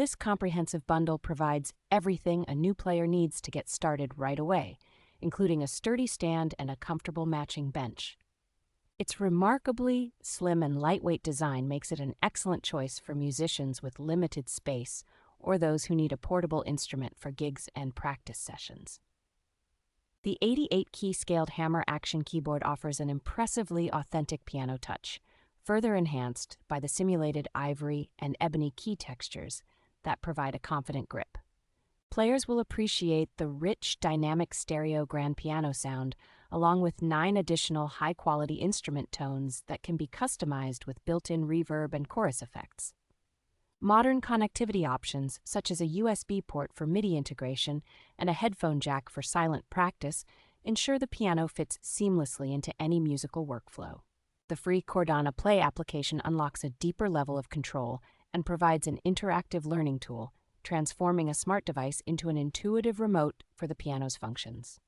This comprehensive bundle provides everything a new player needs to get started right away, including a sturdy stand and a comfortable matching bench. Its remarkably slim and lightweight design makes it an excellent choice for musicians with limited space or those who need a portable instrument for gigs and practice sessions. The 88-key scaled hammer action keyboard offers an impressively authentic piano touch, further enhanced by the simulated ivory and ebony key textures that provide a confident grip. Players will appreciate the rich, dynamic stereo grand piano sound, along with 9 additional high-quality instrument tones that can be customized with built-in reverb and chorus effects. Modern connectivity options, such as a USB port for MIDI integration and a headphone jack for silent practice, ensure the piano fits seamlessly into any musical workflow. The free Chordana Play application unlocks a deeper level of control and provides an interactive learning tool, transforming a smart device into an intuitive remote for the piano's functions.